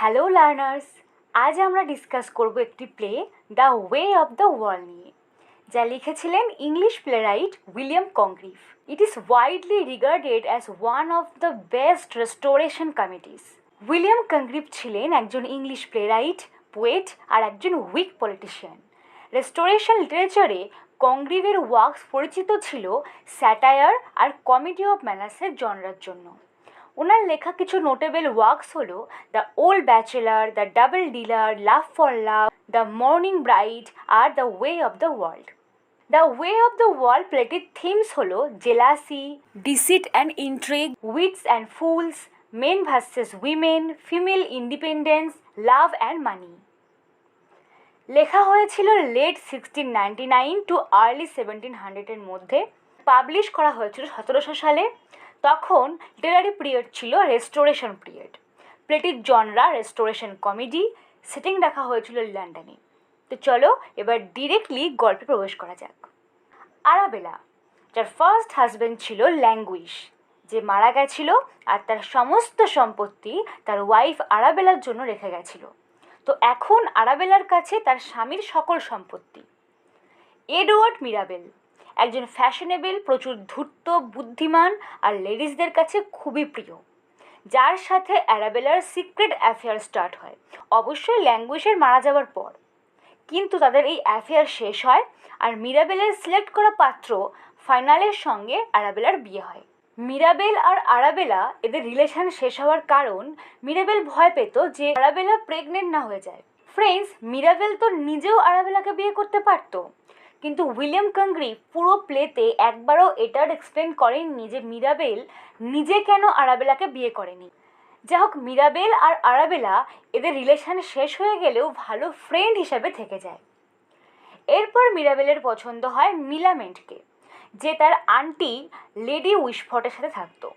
Hello learners, আজ আমরা discuss করব একটি play the way of the world নিয়ে, যা লিখেছিলেন English playwright William Congreve. It is widely regarded as one of the best restoration comedies. William Congreve ছিলেন একজন ইংলিশ প্লেরাইট, পোয়েট আর একজন উইক পলিটিশিয়ান। রেস্টোরেশন লিটারেচারে কংগ্রিভের ওয়ার্কস পরিচিত ছিল স্যাটায়ার আর কমেডি অফ ম্যানার্সের জনরার জন্য। ওনার লেখা কিছু নোটেবল ওয়ার্কস হলো the old bachelor, the double dealer, love for love, the morning bride R the way of the world. The way of the world প্লেটির থিমস হলো jealousy, deceit and intrigue, wits and fools, men versus women, female independence, love and money. লেখা হয়েছিল late 1699 too early 1700-এর মধ্যে। Publish করা হয়েছিল 1700 সালে। তখন literary period ছিল রেস্টোরেশন পিরিয়ড। প্লেটির জনরা রেস্টোরেশন কমেডি। সেটিং রাখা হয়েছিল লন্ডনে। তো চলো এবার ডিরেক্টলি গল্পে প্রবেশ করা যাক। আরাবেলা, যার ফার্স্ট হাজব্যান্ড ছিল ল্যাঙ্গুইশ, যে মারা গেছিল আর তার সমস্ত সম্পত্তি তার ওয়াইফ আরাবেলার জন্য রেখে গেছিল। তো এখন আরাবেলার কাছে তার স্বামীর সকল সম্পত্তি। এডওয়ার্ড মিরাবেল, একজন ফ্যাশনেবল, প্রচুর ধূর্ত, বুদ্ধিমান আর লেডিসদের কাছে খুবই প্রিয়, যার সাথে অ্যারাবেলার সিক্রেট অ্যাফেয়ার স্টার্ট হয়, অবশ্যই ল্যাঙ্গুয়েজের মারা যাওয়ার পর। কিন্তু তাদের এই অ্যাফেয়ার শেষ হয় আর মিরাবেলের সিলেক্ট করা পাত্র ফাইনালের সঙ্গে অ্যারাবেলার বিয়ে হয়। মিরাবেল আর আরাবেলা এদের রিলেশন শেষ হওয়ার কারণ মিরাবেল ভয় পেত যে আরাবেলা প্রেগনেন্ট না হয়ে যায়। ফ্রেন্ডস, মিরাবেল তো নিজেও আরাবেলাকে বিয়ে করতে পারতো, কিন্তু উইলিয়াম কংগ্রিভ পুরো প্লেতে একবারও এটার এক্সপ্লেন করেননি যে মিরাবেল নিজে কেন আরাবেলাকে বিয়ে করেনি। যা হোক, মিরাবেল আর আরাবেলা এদের রিলেশন শেষ হয়ে গেলেও ভালো ফ্রেন্ড হিসাবে থেকে যায়। এরপর মিরাবেলের পছন্দ হয় মিলামেন্টকে, যে তার আন্টি লেডি উইশফটের সাথে থাকতো।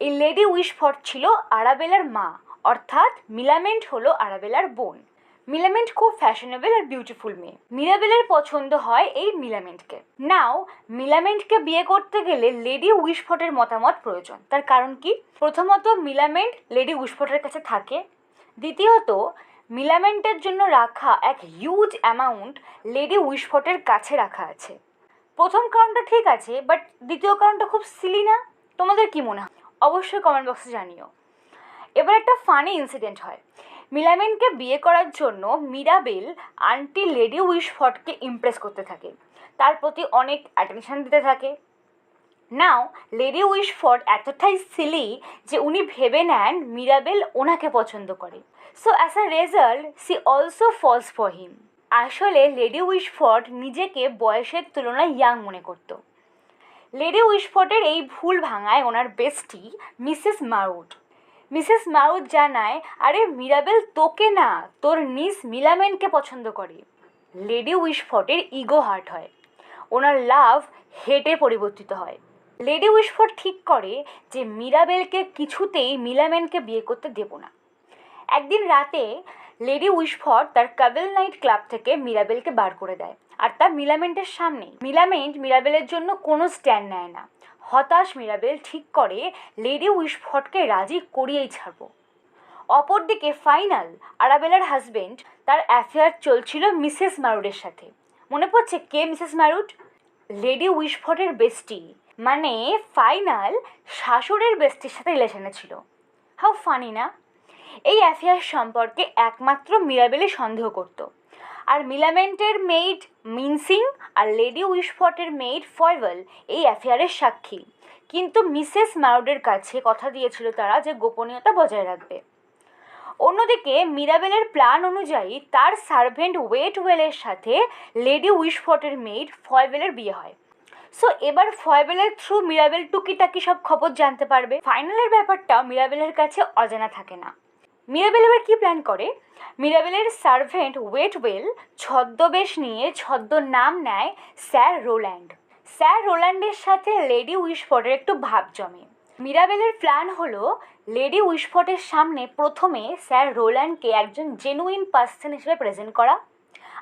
এই লেডি উইশফট ছিল আরাবেলার মা, অর্থাৎ মিলামেন্ট হলো আরাবেলার বোন। মিলামেন্ট খুব ফ্যাশনেবল আর বিউটিফুল মেয়ে। মিরাবেলের পছন্দ হয় এই মিলামেন্টকে। নাও মিলামেন্টকে বিয়ে করতে গেলে লেডি উইশফটের মতামত প্রয়োজন। তার কারণ কি? প্রথমত, মিলামেন্ট লেডি উইশফটের কাছে থাকে। দ্বিতীয়ত, মিলামেন্টের জন্য রাখা এক হিউজ অ্যামাউন্ট লেডি উইশফটের কাছে রাখা আছে। প্রথম কারণটা ঠিক আছে, বাট দ্বিতীয় কারণটা খুব সিলি না? তোমাদের কি মনে হয়? অবশ্যই কমেন্ট বক্সে জানিও। এবার একটা ফানি ইনসিডেন্ট হয়। মিলামেন্টকে বিয়ে করার জন্য মিরাবেল আন্টি লেডি উইশফটকে ইমপ্রেস করতে থাকে, তার প্রতি অনেক অ্যাটেনশন দিতে থাকে। নাও লেডি উইশফট এতটাই সিলি যে উনি ভেবে নেন মিরাবেল ওনাকে পছন্দ করে। So as a result she also falls for him. আসলে লেডি উইশফট নিজেকে বয়সের তুলনায় ইয়াং মনে করত। লেডি উইশফটের এই ভুল ভাঙায় ওনার বেস্টি মিসেস মারুট জানায়, আরে মিরাবেল তোকে না, তোর নিস মিলামেন্টকে পছন্দ করে। লেডি উইশফটের ইগো হার্ট হয়, ওনার লাভ হেটে পরিবর্তিত হয়। লেডি উইশফট ঠিক করে যে মিরাবেলকে কিছুতেই মিলামেন্টকে বিয়ে করতে দেব না। একদিন রাতে লেডি উইশফট তার কাবেল নাইট ক্লাব থেকে মিরাবেলকে বার করে দেয়, আর তা মিলামেন্টের সামনেই। মিলামেন্ট মিরাবেলের জন্য কোনো স্ট্যান্ড নেয় না। হতাশ মিরাবেল ঠিক করে লেডি উইশফটকে রাজি করিয়েই ছাড়ব। অপরদিকে ফাইনাল আরাবেলার হাজবেন্ড, তার অ্যাফেয়ার চলছিল মিসেস মারুডের সাথে। মনে পড়ছে কে মিসেস মারুড? লেডি উইশফটের বেস্টি, মানে ফাইনাল শাশুড়ের বেস্টির সাথে রিলেশনে ছিল। হাউ ফানি না? এই অ্যাফেয়ার সম্পর্কে একমাত্র মিরাবেলই সন্দেহ করত। আর মিলামেন্টের মেইড মিনসিং আর লেডি উইশফটের মেইড ফয়ভেল এই অ্যাফেয়ারের সাক্ষী। কিন্তু মিসেস মারুডের কাছে কথা দিয়েছিল তারা যে গোপনীয়তা বজায় রাখবে। অন্যদিকে মিরাবেলের প্ল্যান অনুযায়ী তার সার্ভেন্ট ওয়েটওয়েলের সাথে লেডি উইশফটের মেইড ফয়ভেলের বিয়ে হয়। সো এবার ফয়ভেলের থ্রু মিরাবেল টুকিটাকি সব খবর জানতে পারবে। ফাইনালের ব্যাপারটা মিরাবেলের কাছে অজানা থাকে না। মিরাবেল এবার কী প্ল্যান করে? মিরাবেলের সার্ভেন্ট ওয়েটওয়েল ছদ্মবেশ নিয়ে ছদ্মনাম নেয় স্যার রোল্যান্ড। স্যার রোল্যান্ডের সাথে লেডি উইশফটের একটু ভাব জমে। মিরাবেলের প্ল্যান হলো লেডি উইশফটের সামনে প্রথমে স্যার রোল্যান্ডকে একজন জেনুইন পার্সন হিসেবে প্রেজেন্ট করা,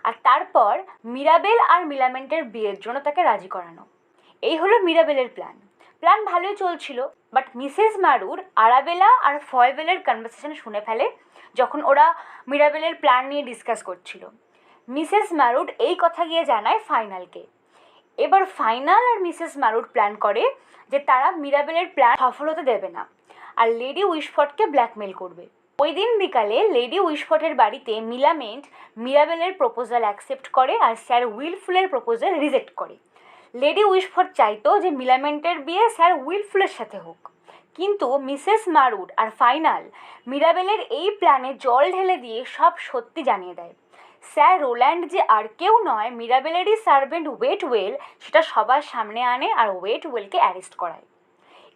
আর তারপর মিরাবেল আর মিলামেন্টের বিয়ের জন্য তাকে রাজি করানো। এই হলো মিরাবেলের প্ল্যান। প্ল্যান ভালোই চলছিল, বাট মিসেস মারুর আরাবেলা আর ফয়ভেলের কনভারসেশন শুনে ফেলে, যখন ওরা মিরাবেলের প্ল্যান নিয়ে ডিসকাস করছিল। মিসেস ম্যারুড এই কথা গিয়ে জানায় ফাইনালকে। এবার ফাইনাল আর মিসেস ম্যারুড প্ল্যান করে যে তারা মিরাবেলের প্ল্যান সফল হতে দেবে না আর লেডি উইশফটকে ব্ল্যাকমেল করবে। ওই দিন বিকালে লেডি উইশফটের বাড়িতে মিলামেন্ট মিরাবেলের প্রপোজাল অ্যাকসেপ্ট করে আর স্যার উইলফুলের প্রপোজাল রিজেক্ট করে। লেডি উইশফট চাইতো যে মিলামেন্টের বিয়ে স্যার উইলফুলের সাথে হোক, কিন্তু মিসেস ম্যারুড আর ফাইনাল মিরাবেলের এই প্ল্যানে জল ঢেলে দিয়ে সব সত্যি জানিয়ে দেয়। স্যার রোল্যান্ড যে আর কেউ নয়, মিরাবেলেরই সার্ভেন্ট ওয়েটওয়েল, সেটা সবার সামনে আনে আর ওয়েটওয়েলকে অ্যারেস্ট করায়।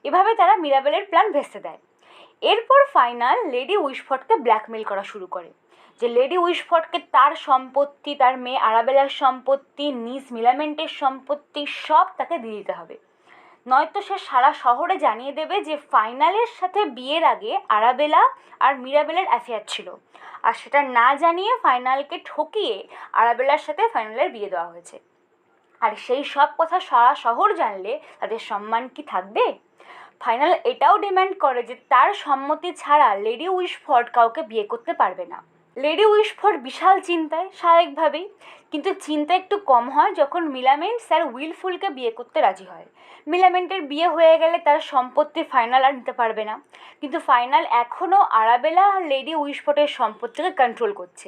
এভাবে তারা মিরাবেলের প্ল্যান ভেস্তে দেয়। এরপর ফাইনাল লেডি উইশফটকে ব্ল্যাকমেল করা শুরু করে যে লেডি উইশফটকে তার সম্পত্তি, তার মেয়ে আরাবেলার সম্পত্তি, নিজ মিলামেন্টের সম্পত্তি সব তাকে দিয়ে দিতে হবে, নয়তো সে সারা শহরে জানিয়ে দেবে যে ফাইনালের সাথে বিয়ের আগে আরাবেলা আর মিরাবেলের অ্যাফেয়ার ছিল, আর সেটা না জানিয়ে ফাইনালকে ঠকিয়ে আরাবেলার সাথে ফাইনালের বিয়ে দেওয়া হয়েছে। আর সেই সব কথা সারা শহর জানলে তাদের সম্মান কি থাকবে? ফাইনাল এটাও ডিমান্ড করে যে তার সম্মতি ছাড়া লেডি উইশফট কাউকে বিয়ে করতে পারবে না। লেডি উইশফট বিশাল চিন্তায়, স্বাভাবিকভাবেই, কিন্তু চিন্তা একটু কম হয় যখন মিলামেন্ট স্যার উইলফুলকে বিয়ে করতে রাজি হয়। মিলামেন্টের বিয়ে হয়ে গেলে তার সম্পত্তি ফাইনাল আর নিতে পারবে না, কিন্তু ফাইনাল এখনও আরাবেলা আর লেডি উইশফটের সম্পত্তিকে কন্ট্রোল করছে।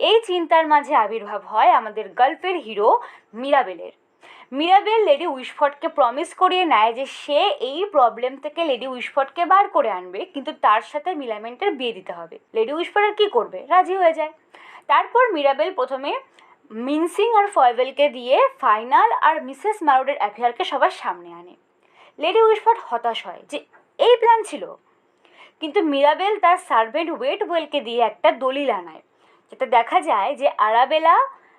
এই চিন্তার মাঝে আবির্ভাব হয় আমাদের গল্পের হিরো মিরাবেলের। মিরাবেল লেডি উইশফটকে প্রমিস করিয়ে নেয় যে সে এই প্রবলেম থেকে লেডি উইশফটকে বার করে আনবে, কিন্তু তার সাথে মিলামেন্টের বিয়ে দিতে হবে। লেডি উইশফট কী করবে? রাজি হয়ে যায়। তারপর মিরাবেল প্রথমে মিনসিং আর ফয়েভেলকে দিয়ে ফাইনাল আর মিসেস ম্যারুডের অ্যাফেয়ারকে সবার সামনে আনে। লেডি উইশফট হতাশ হয় যে এই প্ল্যান ছিল, কিন্তু মিরাবেল তার সার্ভেন্ট ওয়েটওয়েলকে দিয়ে একটা দলিল আনায়, যেটা দেখা যায় যে আরাবেলা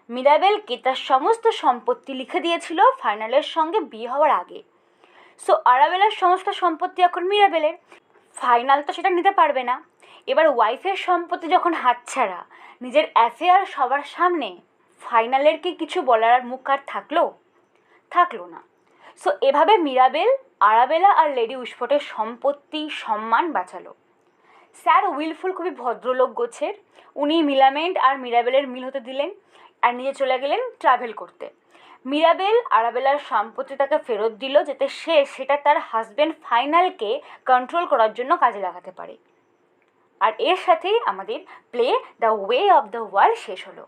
মিরাবেলকে তার সমস্ত সম্পত্তি লিখে দিয়েছিল ফাইনালের সঙ্গে বিয়ে হওয়ার আগে। সো আরাবেলার সমস্ত সম্পত্তি এখন মিরাবেলের, ফাইনাল তো সেটা নিতে পারবে না। এবার ওয়াইফের সম্পত্তি যখন হাতছাড়া, নিজের অ্যাফেয়ার সবার সামনে, ফাইনালের কি কিছু বলার আর মুখ আর থাকলো না। সো এভাবে মিরাবেল আরাবেলা আর লেডি উইশফটের সম্পত্তি সম্মান বাঁচালো। স্যার উইলফুল খুবই ভদ্রলোক গোছের, উনি মিলামেন্ট আর মিরাবেলের মিল হতে দিলেন আর নিজে চলে গেলেন ট্রাভেল করতে। মিরাবেল আরাবেলার সম্পত্তি তাকে ফেরত দিল যাতে সে সেটা তার হাজব্যান্ড ফাইনালকে কন্ট্রোল করার জন্য কাজে লাগাতে পারে। আর এর সাথেই আমাদের play the way of the world শেষ হলো।